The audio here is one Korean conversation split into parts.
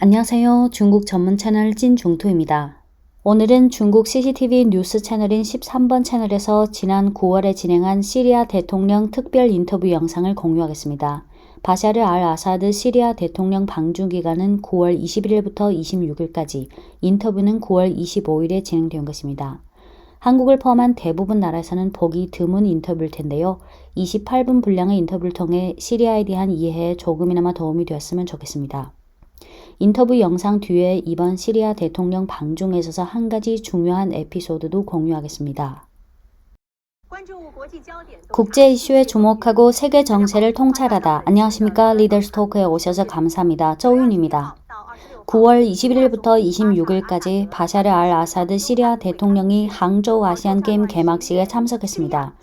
안녕하세요. 중국 전문 채널 찐중투입니다. 오늘은 중국 CCTV 뉴스 채널인 13번 채널에서 지난 9월에 진행한 시리아 대통령 특별 인터뷰 영상을 공유하겠습니다. 바샤르 알 아사드 시리아 대통령 방중 기간은 9월 21일부터 26일까지, 인터뷰는 9월 25일에 진행된 것입니다. 한국을 포함한 대부분 나라에서는 보기 드문 인터뷰일 텐데요. 28분 분량의 인터뷰를 통해 시리아에 대한 이해에 조금이나마 도움이 되었으면 좋겠습니다. 인터뷰 영상 뒤에 이번 시리아 대통령 방중에 있어서 한 가지 중요한 에피소드도 공유하겠습니다. 국제 이슈에 주목하고 세계 정세를 통찰하다. 안녕하십니까? 리더스토크에 오셔서 감사합니다.周윤입니다. 9월 21일부터 26일까지 바샤르 알 아사드 시리아 대통령이 항저우 아시안게임 개막식에 참석했습니다.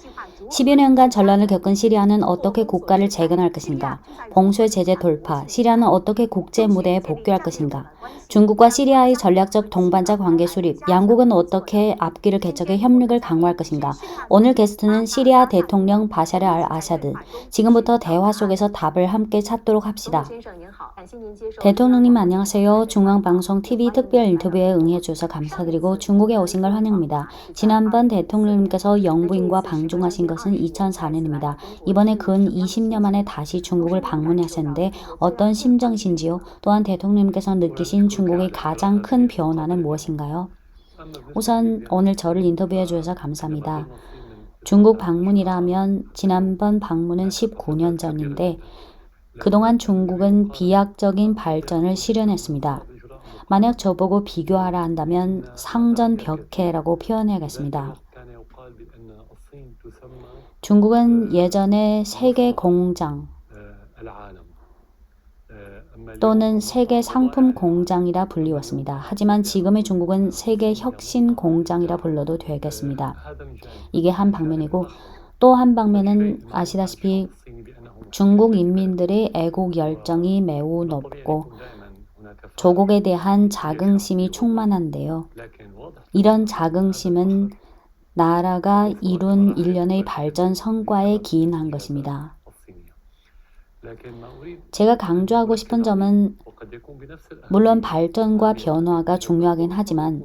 10여 년간 전란을 겪은 시리아는 어떻게 국가를 재건할 것인가? 봉쇄 제재 돌파, 시리아는 어떻게 국제 무대에 복귀할 것인가? 중국과 시리아의 전략적 동반자 관계 수립, 양국은 어떻게 앞길을 개척해 협력을 강화할 것인가? 오늘 게스트는 시리아 대통령 바샤르 알 아사드. 지금부터 대화 속에서 답을 함께 찾도록 합시다. 대통령님 안녕하세요. 중앙방송 TV 특별 인터뷰에 응해주셔서 감사드리고 중국에 오신 걸 환영합니다. 지난번 대통령님께서 영부인과 방중하신 것은 2004년입니다. 이번에 근 20년 만에 다시 중국을 방문하셨는데 어떤 심정이신지요? 또한 대통령님께서 느끼신 중국의 가장 큰 변화는 무엇인가요? 우선 오늘 저를 인터뷰해 주셔서 감사합니다. 중국 방문이라면 지난번 방문은 19년 전인데 그동안 중국은 비약적인 발전을 실현했습니다. 만약 저보고 비교하라 한다면 상전벽해라고 표현해야겠습니다. 중국은 예전에 세계 공장 또는 세계 상품 공장이라 불리웠습니다. 하지만 지금의 중국은 세계 혁신 공장이라 불러도 되겠습니다. 이게 한 방면이고 또 한 방면은 아시다시피 중국 인민들의 애국 열정이 매우 높고 조국에 대한 자긍심이 충만한데요. 이런 자긍심은 나라가 이룬 일련의 발전 성과에 기인한 것입니다. 제가 강조하고 싶은 점은 물론 발전과 변화가 중요하긴 하지만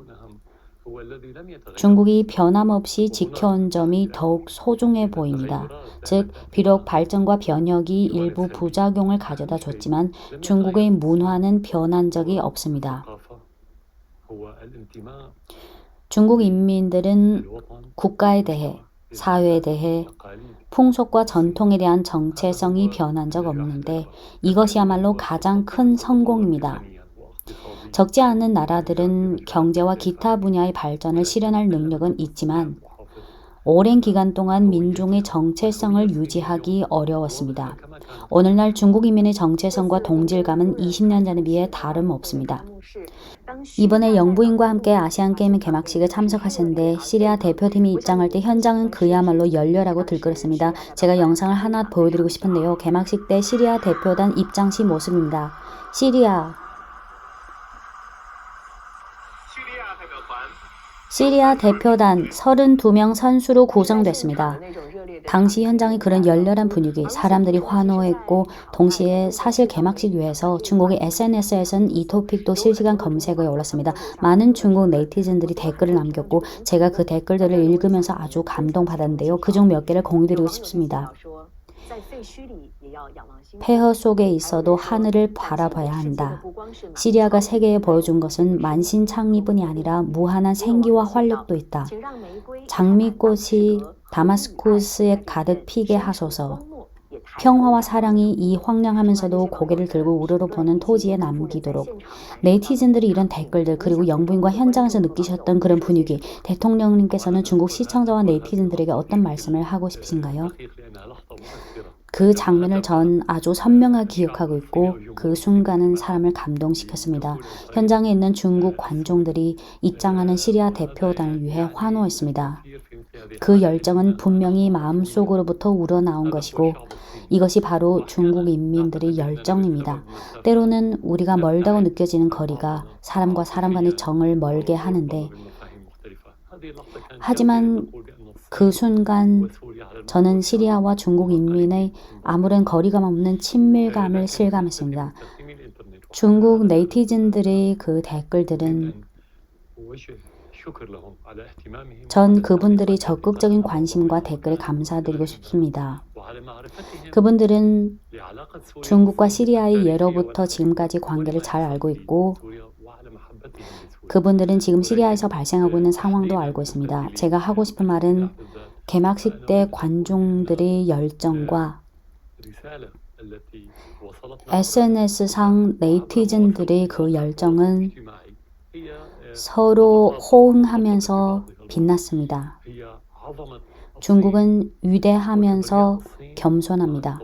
중국이 변함없이 지켜온 점이 더욱 소중해 보입니다. 즉, 비록 발전과 변혁이 일부 부작용을 가져다 줬지만 중국의 문화는 변한 적이 없습니다. 중국 인민들은 국가에 대해, 사회에 대해, 풍속과 전통에 대한 정체성이 변한 적 없는데 이것이야말로 가장 큰 성공입니다. 적지 않은 나라들은 경제와 기타 분야의 발전을 실현할 능력은 있지만 오랜 기간 동안 민중의 정체성을 유지하기 어려웠습니다. 오늘날 중국 인민의 정체성과 동질감은 20년 전에 비해 다름없습니다. 이번에 영부인과 함께 아시안게임 개막식에 참석하셨는데 시리아 대표팀이 입장할 때 현장은 그야말로 열렬하고 들끓었습니다. 제가 영상을 하나 보여드리고 싶은데요. 개막식 때 시리아 대표단 입장 시 모습입니다. 시리아 대표단 32명 선수로 구성됐습니다. 당시 현장이 그런 열렬한 분위기, 사람들이 환호했고 동시에 사실 개막식 위해서 중국의 SNS에서는 이 토픽도 실시간 검색어에 올랐습니다. 많은 중국 네티즌들이 댓글을 남겼고 제가 그 댓글들을 읽으면서 아주 감동받았는데요. 그중 몇 개를 공유드리고 싶습니다. 폐허 속에 있어도 하늘을 바라봐야 한다. 시리아가 세계에 보여준 것은 만신창이뿐이 아니라 무한한 생기와 활력도 있다. 장미꽃이 다마스쿠스에 가득 피게 하소서. 평화와 사랑이 이 황량하면서도 고개를 들고 우러러보는 토지에 남기도록. 네티즌들이 이런 댓글들 그리고 영부인과 현장에서 느끼셨던 그런 분위기, 대통령님께서는 중국 시청자와 네티즌들에게 어떤 말씀을 하고 싶으신가요? 그 장면을 전 아주 선명하게 기억하고 있고 그 순간은 사람을 감동시켰습니다. 현장에 있는 중국 관중들이 입장하는 시리아 대표단을 위해 환호했습니다. 그 열정은 분명히 마음속으로부터 우러나온 것이고 이것이 바로 중국 인민들의 열정입니다. 때로는 우리가 멀다고 느껴지는 거리가 사람과 사람 간의 정을 멀게 하는데 하지만 그 순간 저는 시리아와 중국 인민의 아무런 거리감 없는 친밀감을 실감했습니다. 중국 네티즌들의 그 댓글들은 전 그분들이 적극적인 관심과 댓글에 감사드리고 싶습니다. 그분들은 중국과 시리아의 예로부터 지금까지 관계를 잘 알고 있고 그분들은 지금 시리아에서 발생하고 있는 상황도 알고 있습니다. 제가 하고 싶은 말은 개막식 때 관중들의 열정과 SNS상 네티즌들의 그 열정은 서로 호응하면서 빛났습니다. 중국은 위대하면서 겸손합니다.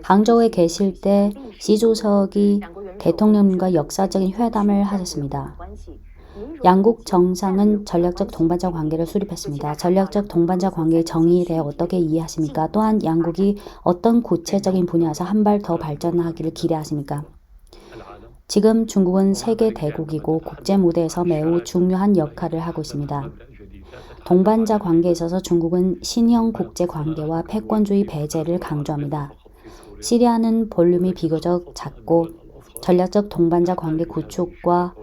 항저우에 계실 때 시주석이 대통령과 역사적인 회담을 하셨습니다. 양국 정상은 전략적 동반자 관계를 수립했습니다. 전략적 동반자 관계의 정의에 대해 어떻게 이해하십니까? 또한 양국이 어떤 구체적인 분야에서 한 발 더 발전하기를 기대하십니까? 지금 중국은 세계 대국이고 국제 무대에서 매우 중요한 역할을 하고 있습니다. 동반자 관계에 있어서 중국은 신형 국제 관계와 패권주의 배제를 강조합니다. 시리아는 볼륨이 비교적 작고 전략적 동반자 관계 구축과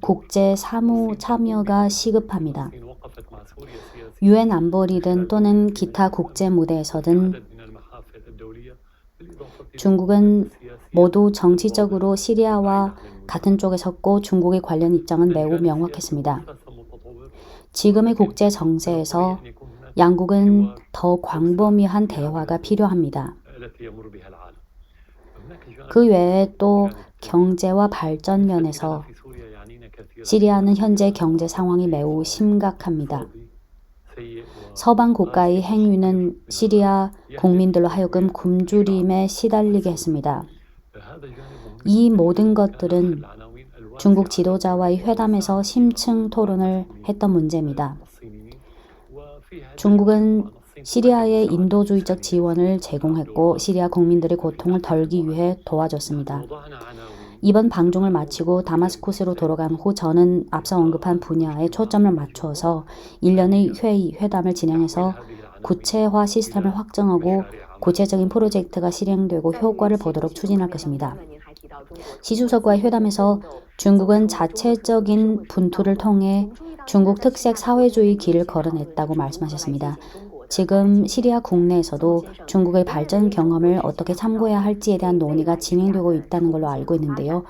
국제 사무 참여가 시급합니다. 유엔 안보리든 또는 기타 국제 무대에서든 중국은 모두 정치적으로 시리아와 같은 쪽에 섰고 중국의 관련 입장은 매우 명확했습니다. 지금의 국제 정세에서 양국은 더 광범위한 대화가 필요합니다. 그 외에 또 경제와 발전 면에서 시리아는 현재 경제 상황이 매우 심각합니다. 서방 국가의 행위는 시리아 국민들로 하여금 굶주림에 시달리게 했습니다. 이 모든 것들은 중국 지도자와의 회담에서 심층 토론을 했던 문제입니다. 중국은 시리아에 인도주의적 지원을 제공했고 시리아 국민들의 고통을 덜기 위해 도와줬습니다. 이번 방중을 마치고 다마스쿠스로 돌아간 후 저는 앞서 언급한 분야에 초점을 맞추어서 1년의 회담을 진행해서 구체화 시스템을 확정하고 구체적인 프로젝트가 실행되고 효과를 보도록 추진할 것입니다. 시 주석과의 회담에서 중국은 자체적인 분투를 통해 중국 특색 사회주의 길을 걸어냈다고 말씀하셨습니다. 지금 시리아 국내에서도 중국의 발전 경험을 어떻게 참고해야 할지에 대한 논의가 진행되고 있다는 걸로 알고 있는데요.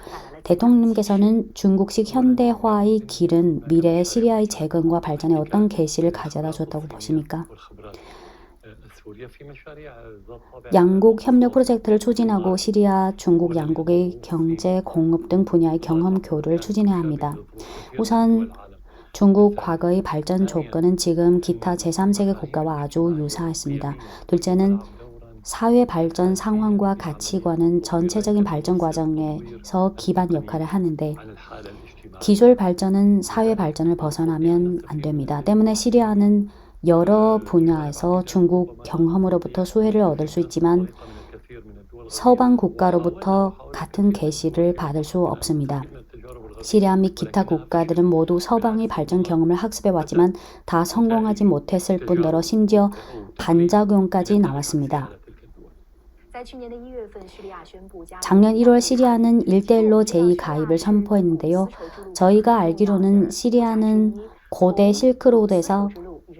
대통령님께서는 중국식 현대화의 길은 미래의 시리아의 재건과 발전에 어떤 계시를 가져다 줬다고 보십니까? 양국 협력 프로젝트를 추진하고 시리아, 중국 양국의 경제, 공업 등 분야의 경험 교류를 추진해야 합니다. 우선 중국 과거의 발전 조건은 지금 기타 제3세계 국가와 아주 유사했습니다. 둘째는 사회 발전 상황과 가치관은 전체적인 발전 과정에서 기반 역할을 하는데 기술 발전은 사회 발전을 벗어나면 안 됩니다. 때문에 시리아는 여러 분야에서 중국 경험으로부터 수혜를 얻을 수 있지만 서방 국가로부터 같은 계시를 받을 수 없습니다. 시리아 및 기타 국가들은 모두 서방의 발전 경험을 학습해 왔지만 다 성공하지 못했을 뿐더러 심지어 반작용까지 나왔습니다. 작년 1월 시리아는 1대1로 제2가입을 선포했는데요. 저희가 알기로는 시리아는 고대 실크로드에서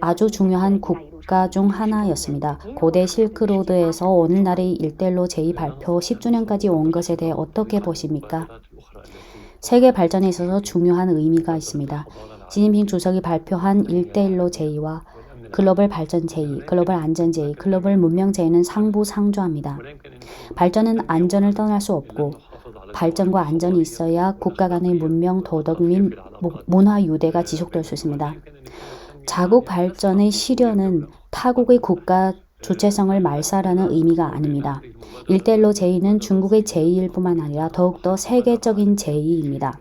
아주 중요한 국가 중 하나였습니다. 고대 실크로드에서 오늘날의 1대1로 제2발표 10주년까지 온 것에 대해 어떻게 보십니까? 세계 발전에 있어서 중요한 의미가 있습니다. 시진핑 주석이 발표한 1대1로 제2와 글로벌 발전 제2, 글로벌 안전 제2, 글로벌 문명 제2는 상부상조합니다. 발전은 안전을 떠날 수 없고 발전과 안전이 있어야 국가 간의 문명, 도덕 및 문화 유대가 지속될 수 있습니다. 자국 발전의 실현은 타국의 국가 주체성을 말살하는 의미가 아닙니다. 1대1로 제2는 중국의 제2일 뿐만 아니라 더욱더 세계적인 제2입니다.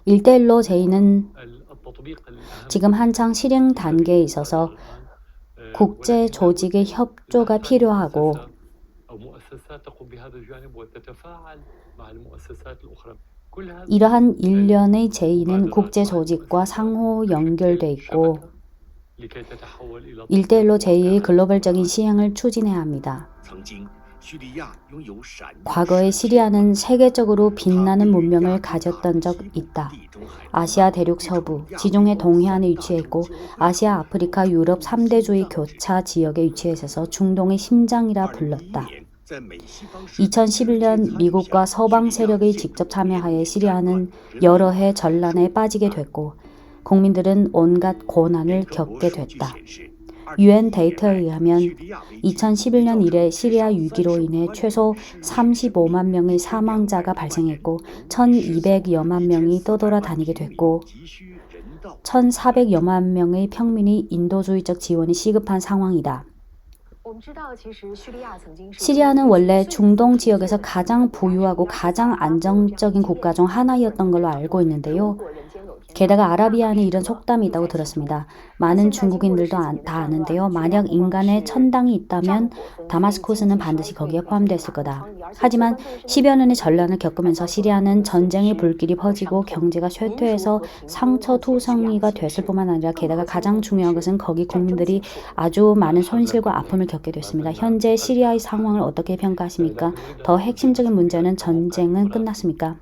1대1로 제2는 지금 한창 실행 단계에 있어서 국제 조직의 협조가 필요하고 이러한 일련의 제2는 국제 조직과 상호 연결돼 있고 1대1로 제2의 글로벌적인 시행을 추진해야 합니다. 과거에 시리아는 세계적으로 빛나는 문명을 가졌던 적 있다. 아시아 대륙 서부, 지중해 동해안에 위치해 있고 아시아, 아프리카, 유럽 3대주의 교차 지역에 위치해 있어서 중동의 심장이라 불렀다. 2011년 미국과 서방 세력의 직접 참여하에 시리아는 여러 해 전란에 빠지게 됐고 국민들은 온갖 고난을 겪게 됐다. UN 데이터에 의하면 2011년 이래 시리아 위기로 인해 최소 35만 명의 사망자가 발생했고 1,200여만 명이 떠돌아다니게 됐고 1,400여만 명의 평민이 인도주의적 지원이 시급한 상황이다. 시리아는 원래 중동 지역에서 가장 부유하고 가장 안정적인 국가 중 하나였던 걸로 알고 있는데요. 게다가 아라비아는 이런 속담이 있다고 들었습니다. 많은 중국인들도 다 아는데요. 만약 인간의 천당이 있다면 다마스코스는 반드시 거기에 포함됐을 거다. 하지만 10여 년의 전란을 겪으면서 시리아는 전쟁의 불길이 퍼지고 경제가 쇠퇴해서 상처투성이가 됐을 뿐만 아니라 게다가 가장 중요한 것은 거기 국민들이 아주 많은 손실과 아픔을 겪게 됐습니다. 현재 시리아의 상황을 어떻게 평가하십니까? 더 핵심적인 문제는 전쟁은 끝났습니까?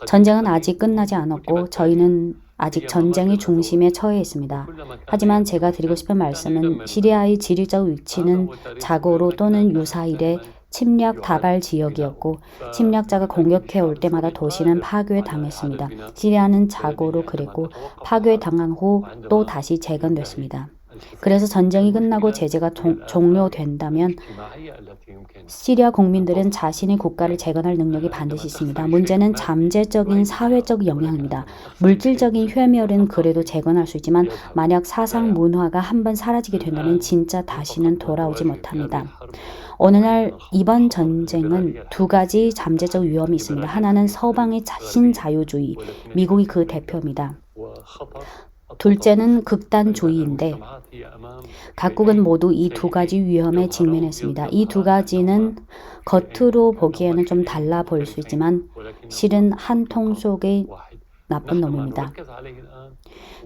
전쟁은 아직 끝나지 않았고 저희는 아직 전쟁의 중심에 처해 있습니다. 하지만 제가 드리고 싶은 말씀은 시리아의 지리적 위치는 자고로 또는 유사일의 침략 다발 지역이었고 침략자가 공격해 올 때마다 도시는 파괴당했습니다. 시리아는 자고로 그랬고 파괴당한 후 또 다시 재건됐습니다. 그래서 전쟁이 끝나고 제재가 종료된다면 시리아 국민들은 자신의 국가를 재건할 능력이 반드시 있습니다. 문제는 잠재적인 사회적 영향입니다. 물질적인 회멸은 그래도 재건할 수 있지만 만약 사상 문화가 한번 사라지게 된다면 진짜 다시는 돌아오지 못합니다. 어느 날 이번 전쟁은 두 가지 잠재적 위험이 있습니다. 하나는 서방의 신자유주의, 미국이 그 대표입니다. 둘째는 극단주의인데 각국은 모두 이 두 가지 위험에 직면했습니다. 이 두 가지는 겉으로 보기에는 좀 달라 보일 수 있지만 실은 한 통 속의 나쁜 놈입니다.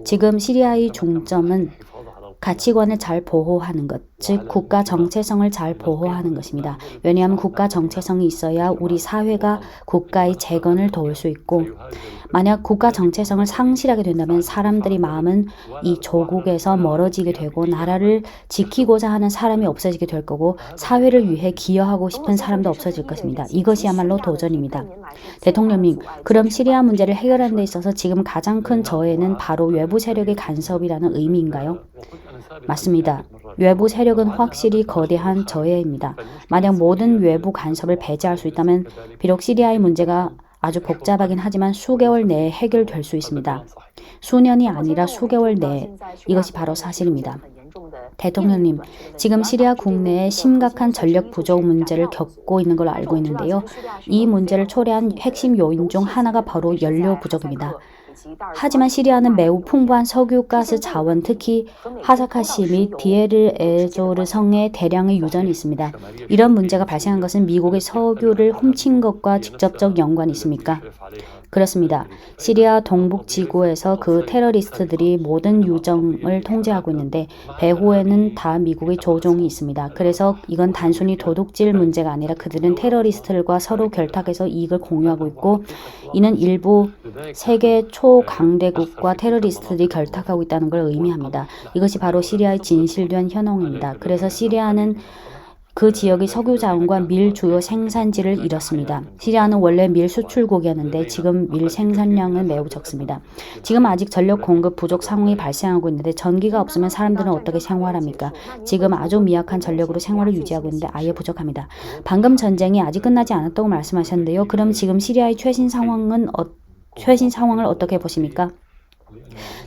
지금 시리아의 중점은 가치관을 잘 보호하는 것, 즉 국가 정체성을 잘 보호하는 것입니다. 왜냐하면 국가 정체성이 있어야 우리 사회가 국가의 재건을 도울 수 있고 만약 국가 정체성을 상실하게 된다면 사람들의 마음은 이 조국에서 멀어지게 되고 나라를 지키고자 하는 사람이 없어지게 될 거고 사회를 위해 기여하고 싶은 사람도 없어질 것입니다. 이것이야말로 도전입니다. 대통령님, 그럼 시리아 문제를 해결하는 데 있어서 지금 가장 큰 저해는 바로 외부 세력의 간섭이라는 의미인가요? 맞습니다. 외부 세력은 확실히 거대한 저해입니다. 만약 모든 외부 간섭을 배제할 수 있다면 비록 시리아의 문제가 아주 복잡하긴 하지만 수개월 내에 해결될 수 있습니다. 수년이 아니라 수개월 내에. 이것이 바로 사실입니다. 대통령님, 지금 시리아 국내에 심각한 전력 부족 문제를 겪고 있는 걸로 알고 있는데요. 이 문제를 초래한 핵심 요인 중 하나가 바로 연료 부족입니다. 하지만 시리아는 매우 풍부한 석유, 가스 자원, 특히 하사카시 및 디에르 에조르 성에 대량의 유전이 있습니다. 이런 문제가 발생한 것은 미국의 석유를 훔친 것과 직접적 연관이 있습니까? 그렇습니다. 시리아 동북 지구에서 그 테러리스트들이 모든 유정을 통제하고 있는데 배후에는 다 미국의 조종이 있습니다. 그래서 이건 단순히 도둑질 문제가 아니라 그들은 테러리스트들과 서로 결탁해서 이익을 공유하고 있고 이는 일부 세계 초강대국과 테러리스트들이 결탁하고 있다는 걸 의미합니다. 이것이 바로 시리아의 진실된 현황입니다. 그래서 시리아는 그 지역의 석유 자원과 밀 주요 생산지를 잃었습니다. 시리아는 원래 밀 수출국이었는데 지금 밀 생산량은 매우 적습니다. 지금 아직 전력 공급 부족 상황이 발생하고 있는데 전기가 없으면 사람들은 어떻게 생활합니까? 지금 아주 미약한 전력으로 생활을 유지하고 있는데 아예 부족합니다. 방금 전쟁이 아직 끝나지 않았다고 말씀하셨는데요. 그럼 지금 시리아의 최신 상황을 어떻게 보십니까?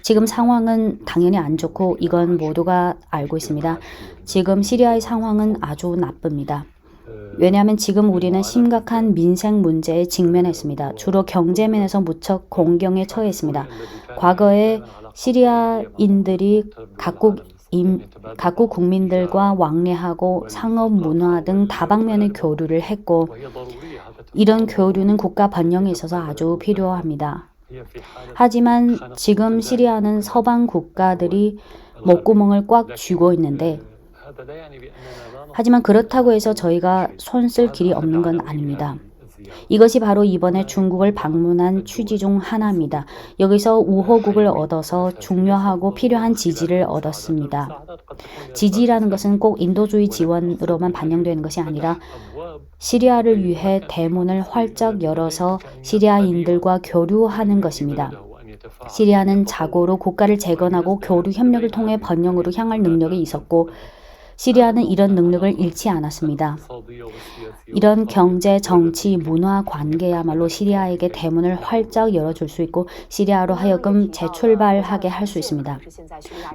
지금 상황은 당연히 안 좋고 이건 모두가 알고 있습니다. 지금 시리아의 상황은 아주 나쁩니다. 왜냐하면 지금 우리는 심각한 민생 문제에 직면했습니다. 주로 경제면에서 무척 공경에 처했습니다. 과거에 시리아인들이 각국 국민들과 왕래하고 상업, 문화 등 다방면의 교류를 했고 이런 교류는 국가 번영에 있어서 아주 필요합니다. 하지만 지금 시리아는 서방 국가들이 목구멍을 꽉 쥐고 있는데 하지만 그렇다고 해서 저희가 손 쓸 길이 없는 건 아닙니다. 이것이 바로 이번에 중국을 방문한 취지 중 하나입니다. 여기서 우호국을 얻어서 중요하고 필요한 지지를 얻었습니다. 지지라는 것은 꼭 인도주의 지원으로만 반영되는 것이 아니라 시리아를 위해 대문을 활짝 열어서 시리아인들과 교류하는 것입니다. 시리아는 자고로 국가를 재건하고 교류 협력을 통해 번영으로 향할 능력이 있었고 시리아는 이런 능력을 잃지 않았습니다. 이런 경제, 정치, 문화 관계야말로 시리아에게 대문을 활짝 열어줄 수 있고 시리아로 하여금 재출발하게 할 수 있습니다.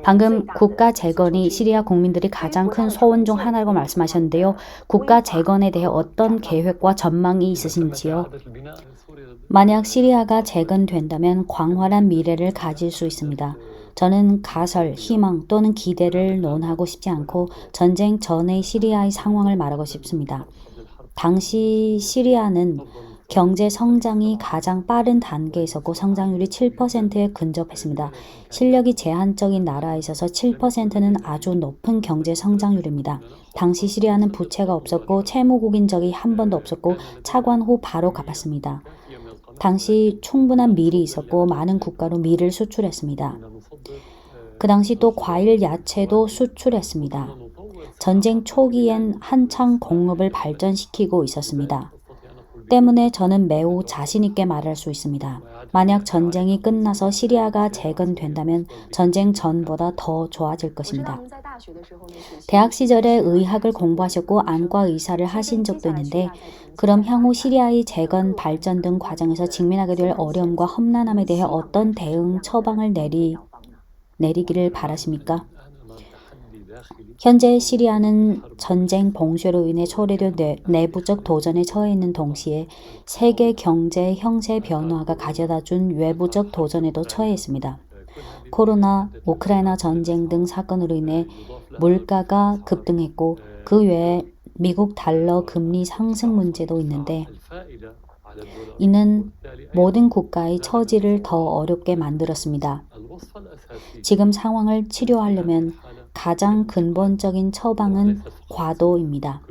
방금 국가 재건이 시리아 국민들이 가장 큰 소원 중 하나라고 말씀하셨는데요. 국가 재건에 대해 어떤 계획과 전망이 있으신지요? 만약 시리아가 재건된다면 광활한 미래를 가질 수 있습니다. 저는 가설, 희망 또는 기대를 논하고 싶지 않고 전쟁 전의 시리아의 상황을 말하고 싶습니다. 당시 시리아는 경제 성장이 가장 빠른 단계에 있었고 성장률이 7%에 근접했습니다. 실력이 제한적인 나라에 있어서 7%는 아주 높은 경제 성장률입니다. 당시 시리아는 부채가 없었고 채무국인 적이 한 번도 없었고 차관 후 바로 갚았습니다. 당시 충분한 밀이 있었고 많은 국가로 밀을 수출했습니다. 그 당시 또 과일, 야채도 수출했습니다. 전쟁 초기엔 한창 공업을 발전시키고 있었습니다. 때문에 저는 매우 자신 있게 말할 수 있습니다. 만약 전쟁이 끝나서 시리아가 재건된다면 전쟁 전보다 더 좋아질 것입니다. 대학 시절에 의학을 공부하셨고 안과 의사를 하신 적도 있는데 그럼 향후 시리아의 재건, 발전 등 과정에서 직면하게 될 어려움과 험난함에 대해 어떤 대응 처방을 내리기를 바라십니까? 현재 시리아는 전쟁 봉쇄로 인해 초래된 내부적 도전에 처해 있는 동시에 세계 경제 형세 변화가 가져다준 외부적 도전에도 처해 있습니다. 코로나, 우크라이나 전쟁 등 사건으로 인해 물가가 급등했고 그 외에 미국 달러 금리 상승 문제도 있는데 이는 모든 국가의 처지를 더 어렵게 만들었습니다. 지금 상황을 치료하려면 가장 근본적인 처방은 과도입니다.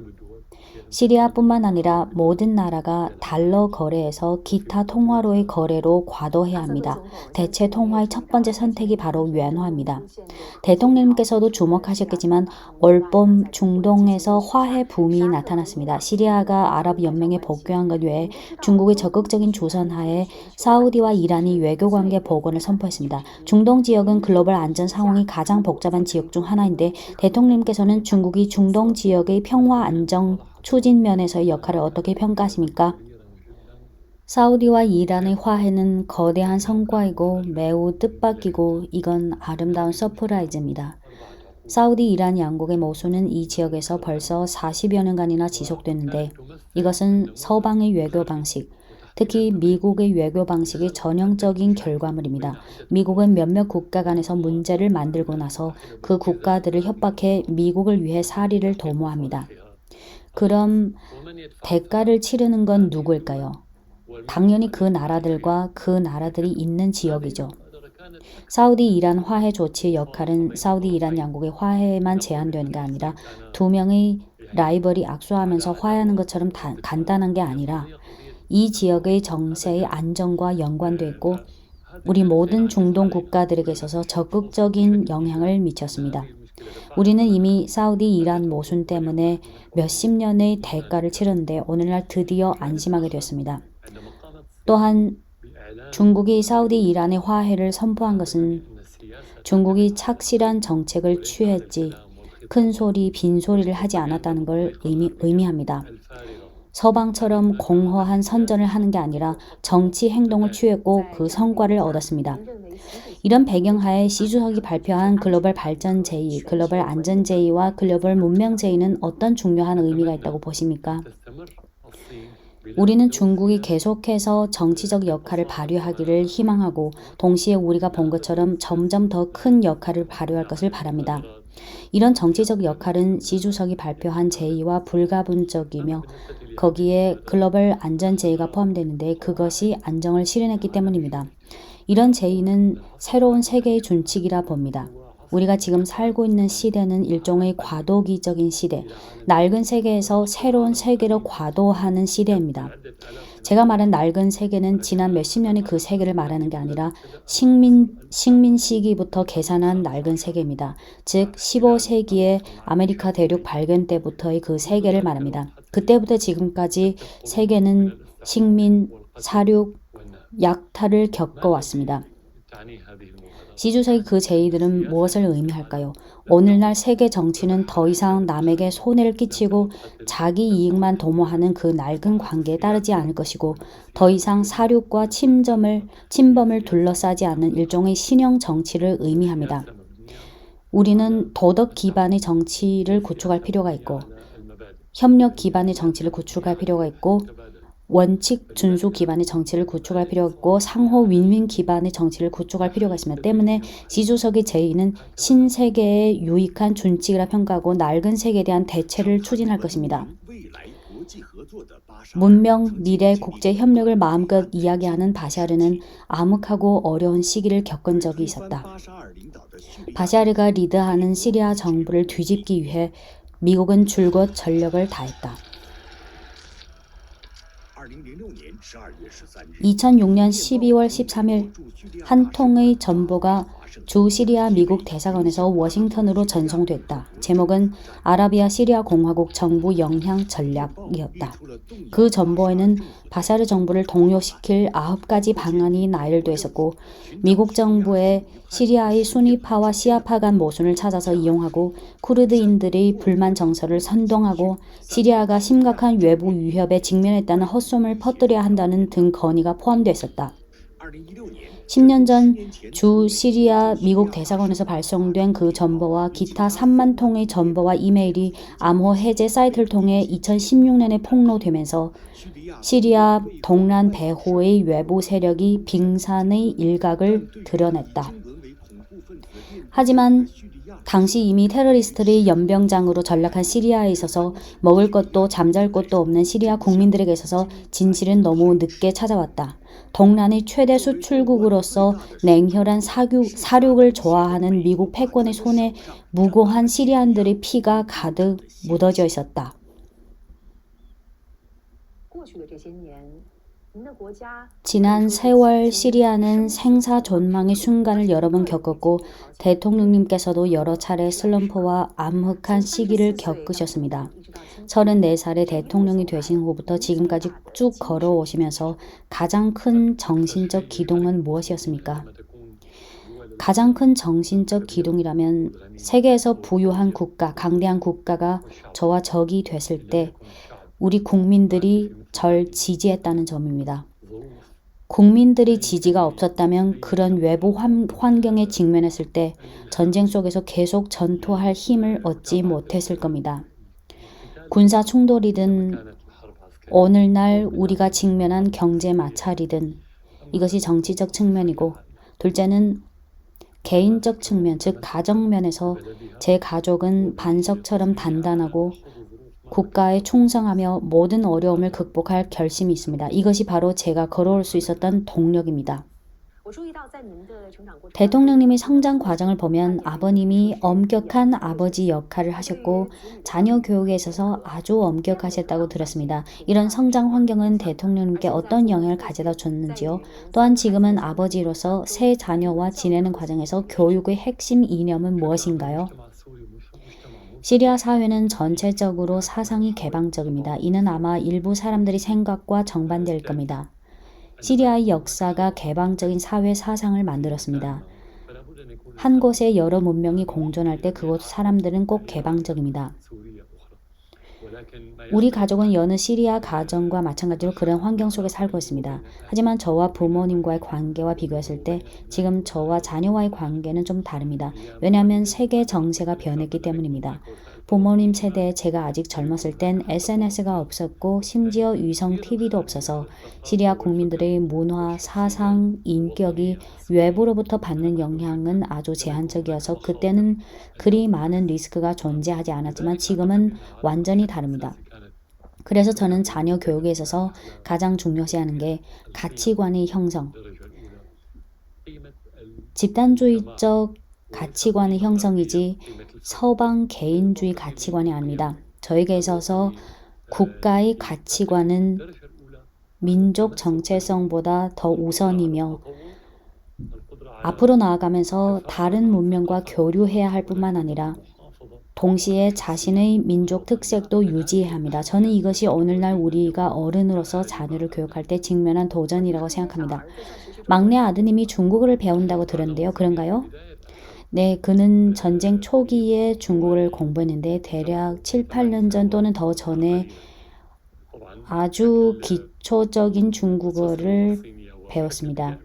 시리아뿐만 아니라 모든 나라가 달러 거래에서 기타 통화로의 거래로 과도해야 합니다. 대체 통화의 첫 번째 선택이 바로 위안화입니다. 대통령님께서도 주목하셨겠지만 올봄 중동에서 화해 붐이 나타났습니다. 시리아가 아랍연맹에 복귀한 것 외에 중국의 적극적인 주선하에 사우디와 이란이 외교관계 복원을 선포했습니다. 중동 지역은 글로벌 안전 상황이 가장 복잡한 지역 중 하나인데 대통령님께서는 중국이 중동 지역의 평화 안정 추진 면에서의 역할을 어떻게 평가하십니까? 사우디와 이란의 화해는 거대한 성과이고 매우 뜻밖이고 이건 아름다운 서프라이즈입니다. 사우디 이란 양국의 모순은 이 지역에서 벌써 40여 년간이나 지속됐는데 이것은 서방의 외교 방식, 특히 미국의 외교 방식의 전형적인 결과물입니다. 미국은 몇몇 국가 간에서 문제를 만들고 나서 그 국가들을 협박해 미국을 위해 살의를 도모합니다. 그럼 대가를 치르는 건 누구일까요? 당연히 그 나라들과 그 나라들이 있는 지역이죠. 사우디 이란 화해 조치의 역할은 사우디 이란 양국의 화해에만 제한되는 게 아니라 두 명의 라이벌이 악수하면서 화해하는 것처럼 간단한 게 아니라 이 지역의 정세의 안정과 연관돼 있고 우리 모든 중동 국가들에게 있어서 적극적인 영향을 미쳤습니다. 우리는 이미 사우디 이란 모순 때문에 몇십 년의 대가를 치렀는데 오늘날 드디어 안심하게 됐습니다. 또한 중국이 사우디 이란의 화해를 선포한 것은 중국이 착실한 정책을 취했지 큰 소리, 빈소리를 하지 않았다는 걸 의미합니다. 서방처럼 공허한 선전을 하는 게 아니라 정치 행동을 취했고 그 성과를 얻었습니다. 이런 배경하에 시 주석이 발표한 글로벌 발전 제의, 글로벌 안전 제의와 글로벌 문명 제의는 어떤 중요한 의미가 있다고 보십니까? 우리는 중국이 계속해서 정치적 역할을 발휘하기를 희망하고 동시에 우리가 본 것처럼 점점 더 큰 역할을 발휘할 것을 바랍니다. 이런 정치적 역할은 시 주석이 발표한 제의와 불가분적이며 거기에 글로벌 안전 제의가 포함되는데 그것이 안정을 실현했기 때문입니다. 이런 제의는 새로운 세계의 준칙이라 봅니다. 우리가 지금 살고 있는 시대는 일종의 과도기적인 시대, 낡은 세계에서 새로운 세계로 과도하는 시대입니다. 제가 말한 낡은 세계는 지난 몇십 년의 그 세계를 말하는 게 아니라 식민 시기부터 계산한 낡은 세계입니다. 즉 15세기의 아메리카 대륙 발견 때부터의 그 세계를 말합니다. 그때부터 지금까지 세계는 식민, 사륙, 약탈을 겪어왔습니다. 시주석의 그 제의들은 무엇을 의미할까요? 오늘날 세계 정치는 더 이상 남에게 손해를 끼치고 자기 이익만 도모하는 그 낡은 관계에 따르지 않을 것이고 더 이상 사륙과 침범을 둘러싸지 않는 일종의 신형 정치를 의미합니다. 우리는 도덕 기반의 정치를 구축할 필요가 있고 협력 기반의 정치를 구축할 필요가 있고 원칙 준수 기반의 정치를 구축할 필요가 있고 상호 윈윈 기반의 정치를 구축할 필요가 있습니다. 때문에 시주석의 제의는 신세계에 유익한 준칙이라 평가하고 낡은 세계에 대한 대체를 추진할 것입니다. 문명, 미래, 국제 협력을 마음껏 이야기하는 바샤르는 암흑하고 어려운 시기를 겪은 적이 있었다. 바샤르가 리드하는 시리아 정부를 뒤집기 위해 미국은 줄곧 전력을 다했다. 2006년 12월 13일 한 통의 전보가 주 시리아 미국 대사관에서 워싱턴으로 전송됐다. 제목은 아라비아 시리아 공화국 정부 영향 전략이었다. 그 전보에는 바샤르 정부를 동요시킬 9가지 방안이 나열돼 있었고 미국 정부의 시리아의 수니파와 시아파 간 모순을 찾아서 이용하고 쿠르드인들의 불만 정서를 선동하고 시리아가 심각한 외부 위협에 직면했다는 헛소문을 퍼뜨려야 한다는 등 건의가 포함되어 있었다. 10년 전 주 시리아 미국 대사관에서 발송된 그 전보와 기타 3만 통의 전보와 이메일이 암호 해제 사이트를 통해 2016년에 폭로되면서 시리아 동란 배후의 외부 세력이 빙산의 일각을 드러냈다. 하지만 당시 이미 테러리스트들이 연병장으로 전락한 시리아에 있어서 먹을 것도 잠잘 곳도 없는 시리아 국민들에게 있어서 진실은 너무 늦게 찾아왔다. 동란의 최대 수출국으로서 냉혈한 사륙을 좋아하는 미국 패권의 손에 무고한 시리안들의 피가 가득 묻어져 있었다. 지난 세월 시리아는 생사존망의 순간을 여러 번 겪었고 대통령님께서도 여러 차례 슬럼프와 암흑한 시기를 겪으셨습니다. 34살의 대통령이 되신 후부터 지금까지 쭉 걸어오시면서 가장 큰 정신적 기동은 무엇이었습니까? 가장 큰 정신적 기동이라면 세계에서 부유한 국가, 강대한 국가가 저와 적이 됐을 때 우리 국민들이 절 지지했다는 점입니다. 국민들이 지지가 없었다면 그런 외부 환경에 직면했을 때 전쟁 속에서 계속 전투할 힘을 얻지 못했을 겁니다. 군사 충돌이든 오늘날 우리가 직면한 경제 마찰이든 이것이 정치적 측면이고 둘째는 개인적 측면, 즉 가정면에서 제 가족은 반석처럼 단단하고 국가에 충성하며 모든 어려움을 극복할 결심이 있습니다. 이것이 바로 제가 걸어올 수 있었던 동력입니다. 대통령님의 성장 과정을 보면 아버님이 엄격한 아버지 역할을 하셨고 자녀 교육에 있어서 아주 엄격하셨다고 들었습니다. 이런 성장 환경은 대통령님께 어떤 영향을 가져다 줬는지요? 또한 지금은 아버지로서 새 자녀와 지내는 과정에서 교육의 핵심 이념은 무엇인가요? 시리아 사회는 전체적으로 사상이 개방적입니다. 이는 아마 일부 사람들의 생각과 정반대일 겁니다. 시리아의 역사가 개방적인 사회 사상을 만들었습니다. 한 곳에 여러 문명이 공존할 때 그곳 사람들은 꼭 개방적입니다. 우리 가족은 여느 시리아 가정과 마찬가지로 그런 환경 속에 살고 있습니다. 하지만 저와 부모님과의 관계와 비교했을 때 지금 저와 자녀와의 관계는 좀 다릅니다. 왜냐하면 세계 정세가 변했기 때문입니다. 부모님 세대에 제가 아직 젊었을 땐 SNS가 없었고 심지어 위성 TV도 없어서 시리아 국민들의 문화, 사상, 인격이 외부로부터 받는 영향은 아주 제한적이어서 그때는 그리 많은 리스크가 존재하지 않았지만 지금은 완전히 다릅니다. 그래서 저는 자녀 교육에 있어서 가장 중요시하는 게 가치관의 형성, 집단주의적 가치관의 형성이지 서방 개인주의 가치관이 아닙니다. 저에게 있어서 국가의 가치관은 민족 정체성보다 더 우선이며 앞으로 나아가면서 다른 문명과 교류해야 할 뿐만 아니라 동시에 자신의 민족 특색도 유지해야 합니다. 저는 이것이 오늘날 우리가 어른으로서 자녀를 교육할 때 직면한 도전이라고 생각합니다. 막내 아드님이 중국어를 배운다고 들었는데요. 그런가요? 네, 그는 전쟁 초기에 중국어를 공부했는데 대략 7, 8년 전 또는 더 전에 아주 기초적인 중국어를 배웠습니다.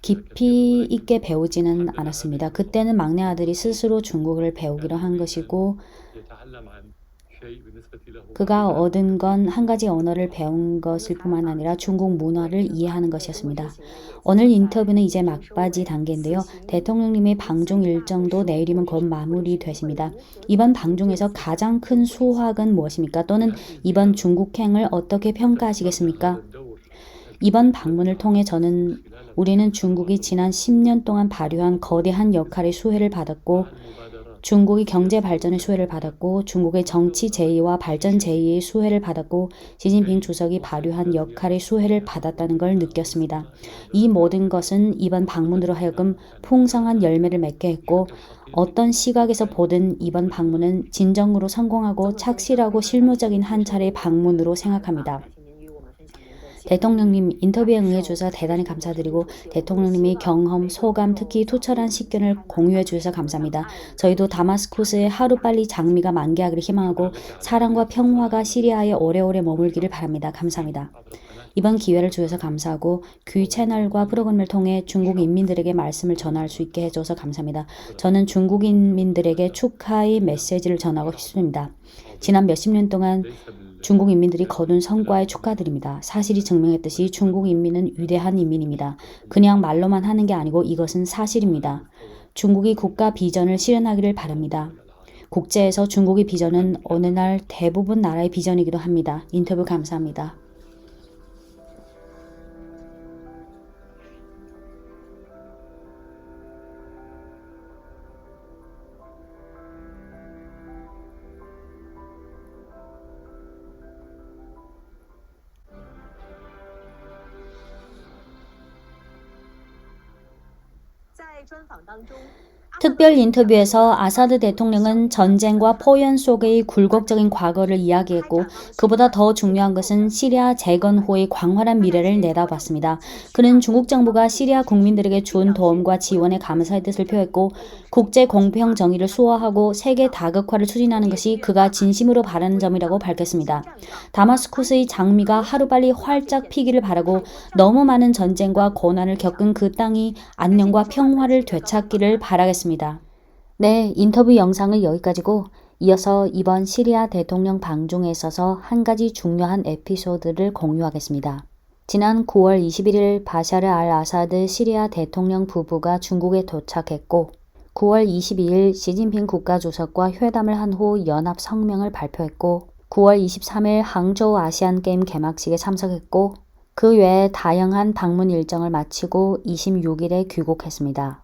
깊이 있게 배우지는 않았습니다. 그때는 막내 아들이 스스로 중국어를 배우기로 한 것이고 그가 얻은 건 한 가지 언어를 배운 것일 뿐만 아니라 중국 문화를 이해하는 것이었습니다. 오늘 인터뷰는 이제 막바지 단계인데요. 대통령님의 방중 일정도 내일이면 곧 마무리되십니다. 이번 방중에서 가장 큰 수확은 무엇입니까? 또는 이번 중국행을 어떻게 평가하시겠습니까? 이번 방문을 통해 우리는 중국이 지난 10년 동안 발휘한 거대한 역할의 수혜를 받았고 중국이 경제 발전의 수혜를 받았고 중국의 정치 제의와 발전 제의의 수혜를 받았고 시진핑 주석이 발휘한 역할의 수혜를 받았다는 걸 느꼈습니다. 이 모든 것은 이번 방문으로 하여금 풍성한 열매를 맺게 했고 어떤 시각에서 보든 이번 방문은 진정으로 성공하고 착실하고 실무적인 한 차례의 방문으로 생각합니다. 대통령님 인터뷰에 응해주셔서 대단히 감사드리고 대통령님의 경험, 소감, 특히 투철한 식견을 공유해 주셔서 감사합니다. 저희도 다마스쿠스에 하루빨리 장미가 만개하기를 희망하고 사랑과 평화가 시리아에 오래오래 머물기를 바랍니다. 감사합니다. 이번 기회를 주셔서 감사하고 귀 채널과 프로그램을 통해 중국 인민들에게 말씀을 전할 수 있게 해줘서 감사합니다. 저는 중국 인민들에게 축하의 메시지를 전하고 싶습니다. 지난 몇십 년 동안 중국 인민들이 거둔 성과에 축하드립니다. 사실이 증명했듯이 중국 인민은 위대한 인민입니다. 그냥 말로만 하는 게 아니고 이것은 사실입니다. 중국이 국가 비전을 실현하기를 바랍니다. 국제에서 중국의 비전은 어느 날 대부분 나라의 비전이기도 합니다. 인터뷰 감사합니다. 특별 인터뷰에서 아사드 대통령은 전쟁과 포연 속의 굴곡적인 과거를 이야기했고 그보다 더 중요한 것은 시리아 재건 후의 광활한 미래를 내다봤습니다. 그는 중국 정부가 시리아 국민들에게 준 도움과 지원에 감사의 뜻을 표했고 국제 공평 정의를 수호하고 세계 다극화를 추진하는 것이 그가 진심으로 바라는 점이라고 밝혔습니다. 다마스쿠스의 장미가 하루빨리 활짝 피기를 바라고 너무 많은 전쟁과 고난을 겪은 그 땅이 안녕과 평화를 되찾기를 바라겠습니다. 네, 인터뷰 영상은 여기까지고 이어서 이번 시리아 대통령 방중에 있어서 한 가지 중요한 에피소드를 공유하겠습니다. 지난 9월 21일 바샤르 알 아사드 시리아 대통령 부부가 중국에 도착했고 9월 22일 시진핑 국가주석과 회담을 한 후 연합 성명을 발표했고 9월 23일 항저우 아시안게임 개막식에 참석했고 그 외에 다양한 방문 일정을 마치고 26일에 귀국했습니다.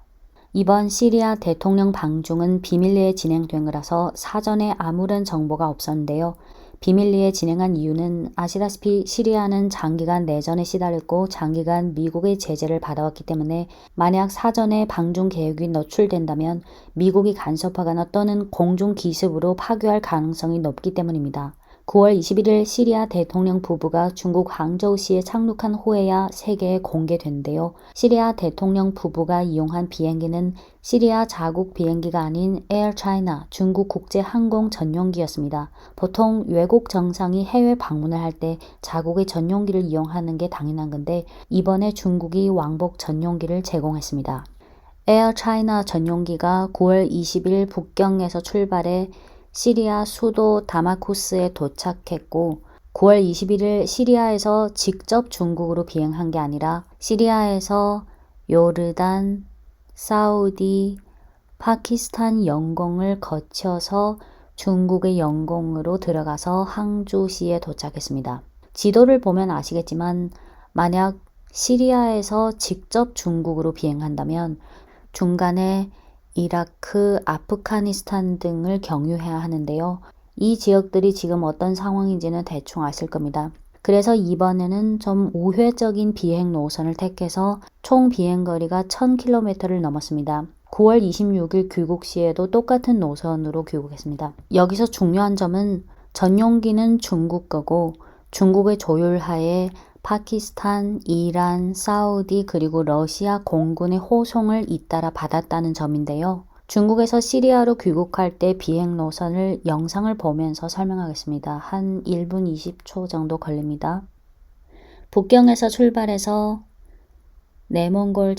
이번 시리아 대통령 방중은 비밀리에 진행된 거라서 사전에 아무런 정보가 없었는데요. 비밀리에 진행한 이유는 아시다시피 시리아는 장기간 내전에 시달렸고 장기간 미국의 제재를 받아왔기 때문에 만약 사전에 방중 계획이 노출된다면 미국이 간섭하거나 또는 공중 기습으로 파괴할 가능성이 높기 때문입니다. 9월 21일 시리아 대통령 부부가 중국 항저우시에 착륙한 후에야 세계에 공개됐는데요. 시리아 대통령 부부가 이용한 비행기는 시리아 자국 비행기가 아닌 에어 차이나 중국 국제 항공 전용기였습니다. 보통 외국 정상이 해외 방문을 할 때 자국의 전용기를 이용하는 게 당연한 건데 이번에 중국이 왕복 전용기를 제공했습니다. 에어 차이나 전용기가 9월 20일 북경에서 출발해 시리아 수도 다마쿠스에 도착했고 9월 21일 시리아에서 직접 중국으로 비행한 게 아니라 시리아에서 요르단, 사우디, 파키스탄 영공을 거쳐서 중국의 영공으로 들어가서 항저우시에 도착했습니다. 지도를 보면 아시겠지만 만약 시리아에서 직접 중국으로 비행한다면 중간에 이라크, 아프가니스탄 등을 경유해야 하는데요. 이 지역들이 지금 어떤 상황인지는 대충 아실 겁니다. 그래서 이번에는 좀 우회적인 비행 노선을 택해서 총 비행거리가 1000km를 넘었습니다. 9월 26일 귀국 시에도 똑같은 노선으로 귀국했습니다. 여기서 중요한 점은 전용기는 중국 거고 중국의 조율하에 파키스탄, 이란, 사우디 그리고 러시아 공군의 호송을 잇따라 받았다는 점인데요. 중국에서 시리아로 귀국할 때 비행 노선을 영상을 보면서 설명하겠습니다. 한 1분 20초 정도 걸립니다. 북경에서 출발해서 내몽골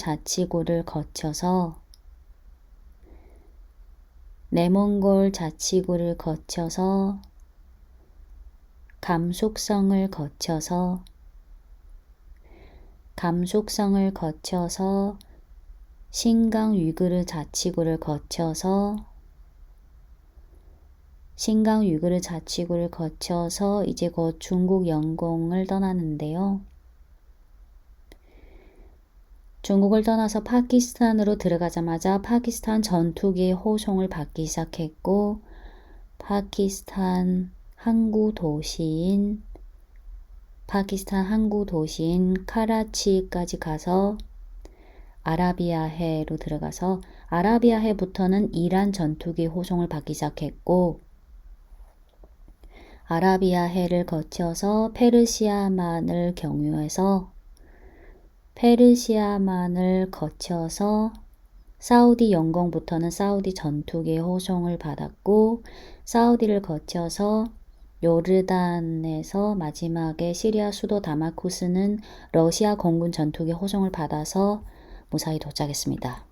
자치구를 거쳐서 감숙성을 거쳐서 신강 위그르 자치구를 거쳐서 이제 곧 중국 영공을 떠나는데요. 중국을 떠나서 파키스탄으로 들어가자마자 파키스탄 전투기의 호송을 받기 시작했고 파키스탄 항구 도시인 카라치까지 가서 아라비아해로 들어가서 아라비아해부터는 이란 전투기 호송을 받기 시작했고 아라비아해를 거쳐서 페르시아만을 거쳐서 사우디 영공부터는 사우디 전투기 호송을 받았고 사우디를 거쳐서 요르단에서 마지막에 시리아 수도 다마쿠스는 러시아 공군 전투기 호송을 받아서 무사히 도착했습니다.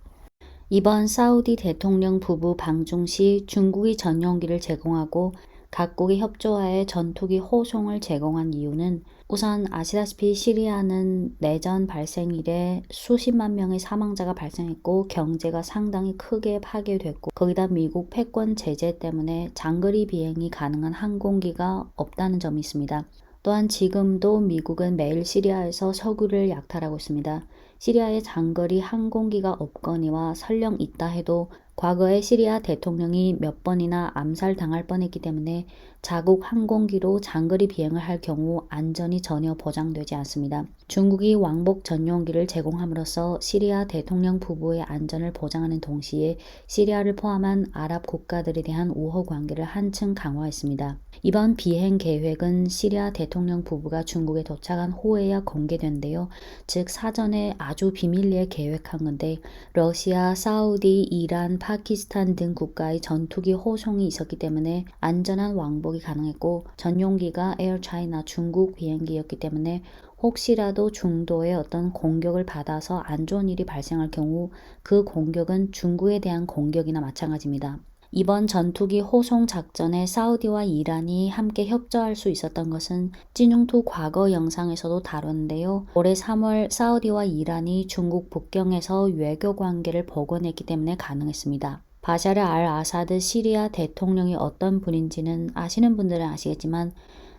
이번 사우디 대통령 부부 방중 시 중국이 전용기를 제공하고 각국이 협조하에 전투기 호송을 제공한 이유는 우선 아시다시피 시리아는 내전 발생 이래 수십만 명의 사망자가 발생했고 경제가 상당히 크게 파괴됐고 거기다 미국 패권 제재 때문에 장거리 비행이 가능한 항공기가 없다는 점이 있습니다. 또한 지금도 미국은 매일 시리아에서 석유를 약탈하고 있습니다. 시리아에 장거리 항공기가 없거니와 설령 있다 해도 과거에 시리아 대통령이 몇 번이나 암살당할 뻔했기 때문에 자국 항공기로 장거리 비행을 할 경우 안전이 전혀 보장되지 않습니다. 중국이 왕복 전용기를 제공함으로써 시리아 대통령 부부의 안전을 보장하는 동시에 시리아를 포함한 아랍 국가들에 대한 우호 관계를 한층 강화했습니다. 이번 비행 계획은 시리아 대통령 부부가 중국에 도착한 후에야 공개된데요. 즉 사전에 아주 비밀리에 계획한 건데 러시아, 사우디, 이란, 파키스탄 등 국가의 전투기 호송이 있었기 때문에 안전한 왕복이 가능했고 전용기가 에어차이나 중국 비행기였기 때문에 혹시라도 중도에 어떤 공격을 받아서 안 좋은 일이 발생할 경우 그 공격은 중국에 대한 공격이나 마찬가지입니다. 이번 전투기 호송 작전에 사우디와 이란이 함께 협조할 수 있었던 것은 찐용투 과거 영상에서도 다뤘는데요. 올해 3월 사우디와 이란이 중국 북경에서 외교 관계를 복원했기 때문에 가능했습니다. 바샤르 알 아사드 시리아 대통령이 어떤 분인지는 아시는 분들은 아시겠지만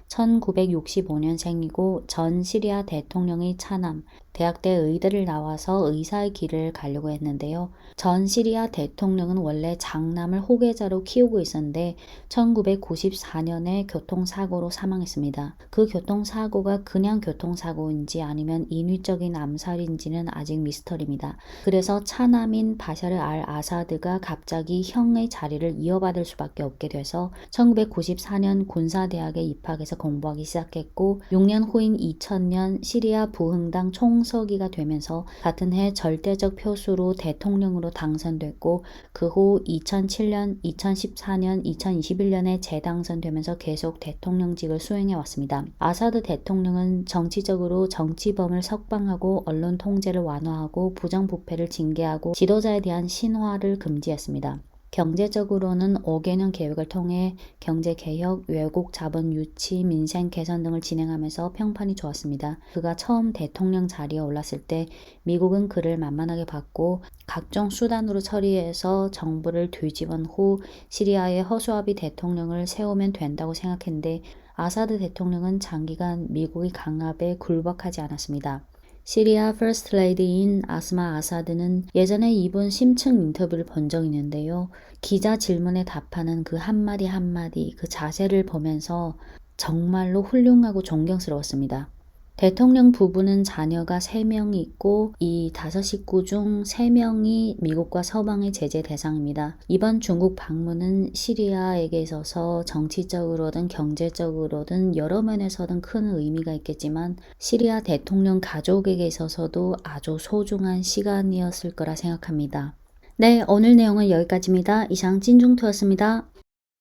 1965년생이고 전 시리아 대통령의 차남, 대학때 의대를 나와서 의사의 길을 가려고 했는데요. 전 시리아 대통령은 원래 장남을 후계자로 키우고 있었는데 1994년에 교통사고로 사망했습니다. 그 교통사고가 그냥 교통사고인지 아니면 인위적인 암살인지는 아직 미스터리입니다. 그래서 차남인 바샤르 알 아사드가 갑자기 형의 자리를 이어받을 수밖에 없게 돼서 1994년 군사대학에 입학해서 공부하기 시작했고 6년 후인 2000년 시리아 부흥당 총서기가 되면서 같은 해 절대적 표수로 대통령으로 당선됐고 그 후 2007년, 2014년, 2021년에 재당선되면서 계속 대통령직을 수행해 왔습니다. 아사드 대통령은 정치적으로 정치범을 석방하고 언론 통제를 완화하고 부정부패를 징계하고 지도자에 대한 신화를 금지했습니다. 경제적으로는 5개년 계획을 통해 경제개혁, 외국 자본 유치, 민생 개선 등을 진행하면서 평판이 좋았습니다. 그가 처음 대통령 자리에 올랐을 때 미국은 그를 만만하게 봤고 각종 수단으로 처리해서 정부를 뒤집은 후 시리아의 허수아비 대통령을 세우면 된다고 생각했는데 아사드 대통령은 장기간 미국의 강압에 굴복하지 않았습니다. 시리아 퍼스트 레이디인 아스마 아사드는 예전에 이분 심층 인터뷰를 본 적이 있는데요. 기자 질문에 답하는 그 한마디 한마디, 그 자세를 보면서 정말로 훌륭하고 존경스러웠습니다. 대통령 부부는 자녀가 3명이 있고 이 5식구 중 3명이 미국과 서방의 제재 대상입니다. 이번 중국 방문은 시리아에게 있어서 정치적으로든 경제적으로든 여러 면에서든 큰 의미가 있겠지만 시리아 대통령 가족에게 있어서도 아주 소중한 시간이었을 거라 생각합니다. 네, 오늘 내용은 여기까지입니다. 이상 찐중투였습니다.